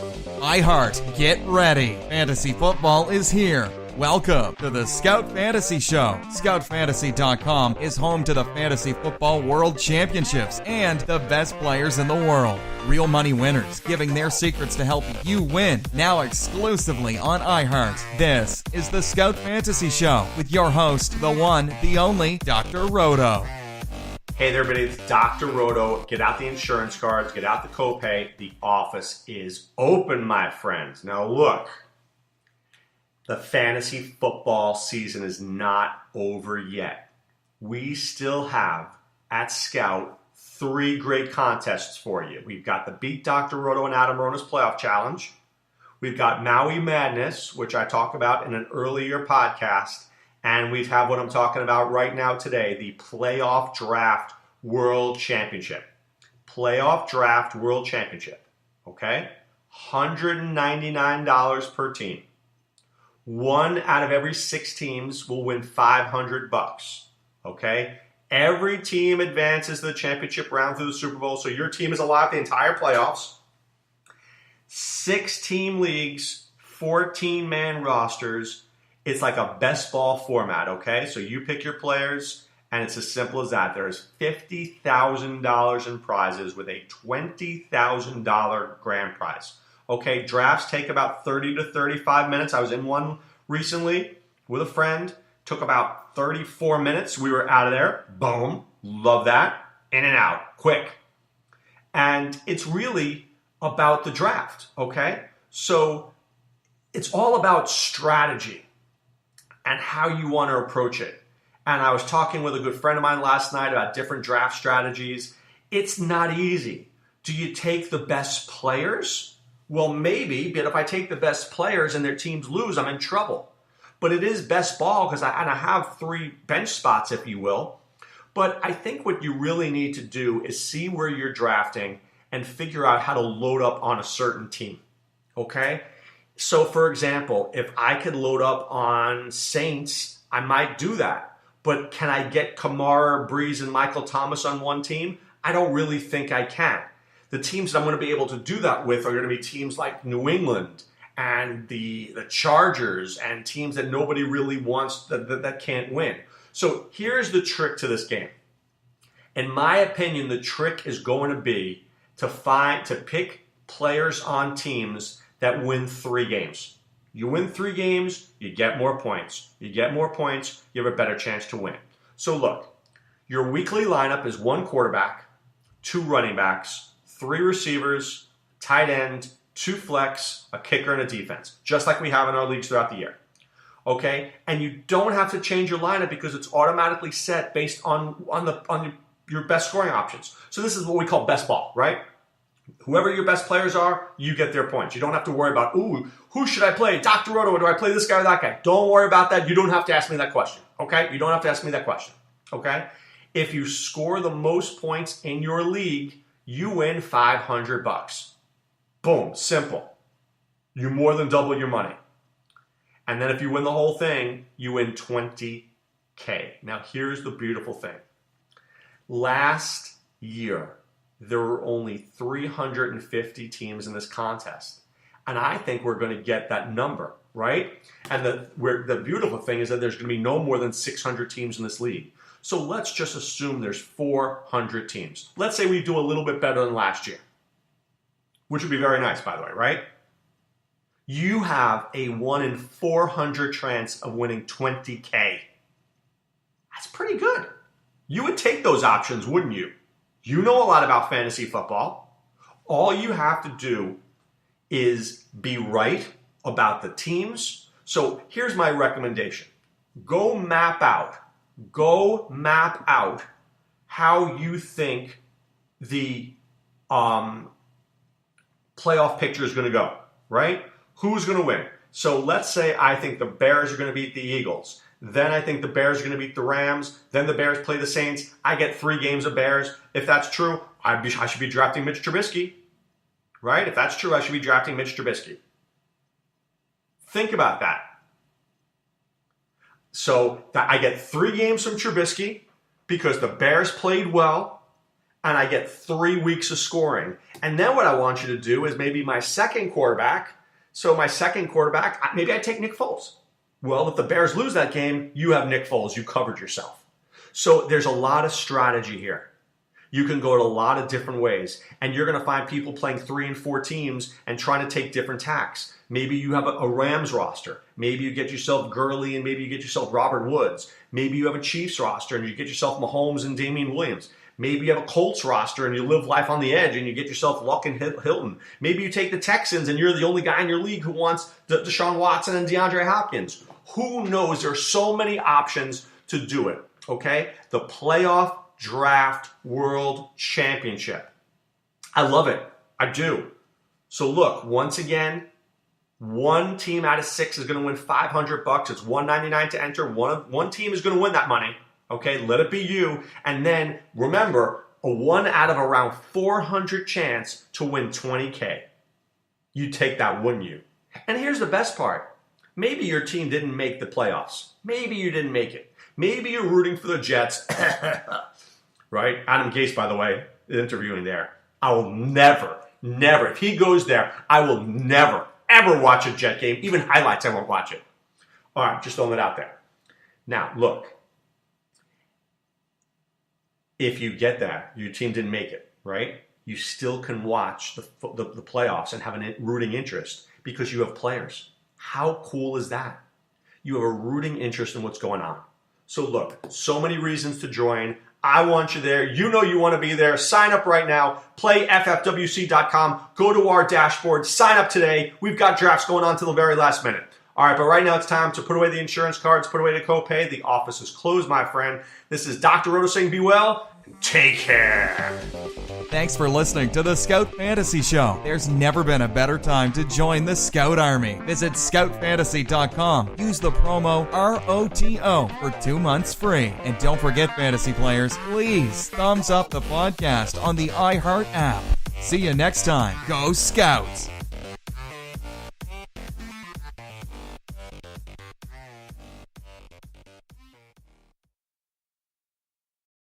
iHeart, get ready. Fantasy football is here. Welcome to the Scout Fantasy Show. ScoutFantasy.com is home to the Fantasy Football World Championships and the best players in the world. Real money winners giving their secrets to help you win. Now exclusively on iHeart. This is the Scout Fantasy Show with your host, the one, the only, Dr. Roto. Hey there, everybody, it's Dr. Roto. Get out the insurance cards, get out the copay. The office is open, my friends. Now look, the fantasy football season is not over yet. We still have, at Scout, 3 great contests for you. We've got the Beat Dr. Roto and Adam Rona's Playoff Challenge. We've got Maui Madness, which I talk about in an earlier podcast. And we have what I'm talking about right now today, the Playoff Draft World Championship. Playoff Draft World Championship, okay? $199 per team. 1 out of every 6 teams will win $500, okay? Every team advances to the championship round through the Super Bowl, so your team is alive the entire playoffs. 6-team leagues, 14-man rosters. It's like a best ball format, okay? So you pick your players, and it's as simple as that. There's $50,000 in prizes with a $20,000 grand prize. Okay, drafts take about 30 to 35 minutes. I was in one recently with a friend. Took about 34 minutes. We were out of there. Boom. Love that. In and out. Quick. And it's really about the draft, okay? So it's all about strategy and how you want to approach it. And I was talking with a good friend of mine last night about different draft strategies. It's not easy. Do you take the best players? Well, maybe, but if I take the best players and their teams lose, I'm in trouble. But it is best ball because I have 3 bench spots, if you will. But I think what you really need to do is see where you're drafting and figure out how to load up on a certain team, okay? So, for example, if I could load up on Saints, I might do that. But can I get Kamara, Breeze, and Michael Thomas on one team? I don't really think I can. The teams that I'm going to be able to do that with are going to be teams like New England and the Chargers and teams that nobody really wants that can't win. So here's the trick to this game. In my opinion, the trick is going to be to pick players on teams that win 3 games. You win 3 games, you get more points. You get more points, you have a better chance to win. So look, your weekly lineup is 1 quarterback, 2 running backs, 3 receivers, tight end, 2 flex, a kicker, and a defense, just like we have in our leagues throughout the year. Okay? And you don't have to change your lineup because it's automatically set based on your best scoring options. So this is what we call best ball, right? Whoever your best players are, you get their points. You don't have to worry about, who should I play? Dr. Roto, or do I play this guy or that guy? Don't worry about that. You don't have to ask me that question, okay? You don't have to ask me that question, okay? If you score the most points in your league, you win $500. Boom, simple. You more than double your money. And then if you win the whole thing, you win $20K. Now here's the beautiful thing. Last year, there were only 350 teams in this contest. And I think we're going to get that number, right? And the beautiful thing is that there's going to be no more than 600 teams in this league. So let's just assume there's 400 teams. Let's say we do a little bit better than last year, which would be very nice, by the way, right? You have a 1 in 400 chance of winning $20K. That's pretty good. You would take those options, wouldn't you? You know a lot about fantasy football. All you have to do is be right about the teams. So here's my recommendation. Go map out how you think the playoff picture is going to go, right? Who's going to win? So let's say I think the Bears are going to beat the Eagles. Then I think the Bears are going to beat the Rams. Then the Bears play the Saints. I get 3 games of Bears. If that's true, I should be drafting Mitch Trubisky, right? If that's true, I should be drafting Mitch Trubisky. Think about that. So I get 3 games from Trubisky because the Bears played well and I get 3 weeks of scoring. And then what I want you to do is maybe my second quarterback. So my second quarterback, maybe I take Nick Foles. Well, if the Bears lose that game, you have Nick Foles. You covered yourself. So there's a lot of strategy here. You can go to a lot of different ways, and you're going to find people playing 3 and 4 teams and trying to take different tacks. Maybe you have a Rams roster. Maybe you get yourself Gurley, and maybe you get yourself Robert Woods. Maybe you have a Chiefs roster, and you get yourself Mahomes and Damian Williams. Maybe you have a Colts roster, and you live life on the edge, and you get yourself Luck and Hilton. Maybe you take the Texans, and you're the only guy in your league who wants Deshaun Watson and DeAndre Hopkins. Who knows? There's so many options to do it, okay? The playoff draft world championship. I love it. I do. So look, once again, one team out of 6 is going to win $500. It's $199 to enter. One team is going to win that money. Okay, let it be you. And then remember, a 1 out of around 400 chance to win $20K. You take that, wouldn't you? And here's the best part. Maybe your team didn't make the playoffs. Maybe you didn't make it. Maybe you're rooting for the Jets. Right? Adam Gase, by the way, interviewing there. I will never, if he goes there, I will never, ever watch a Jet game. Even highlights, I won't watch it. All right, just throwing it out there. Now, look. If you get that, your team didn't make it, right? You still can watch the playoffs and have a rooting interest because you have players. How cool is that? You have a rooting interest in what's going on. So look, so many reasons to join. I want you there. You know you want to be there. Sign up right now. PlayFFWC.com. Go to our dashboard. Sign up today. We've got drafts going on till the very last minute. All right, but right now it's time to put away the insurance cards, put away the copay. The office is closed, my friend. This is Dr. Roto saying be well and take care. Thanks for listening to the Scout Fantasy Show. There's never been a better time to join the Scout Army. Visit scoutfantasy.com. Use the promo ROTO for 2 months free. And don't forget, fantasy players, please thumbs up the podcast on the iHeart app. See you next time. Go Scouts!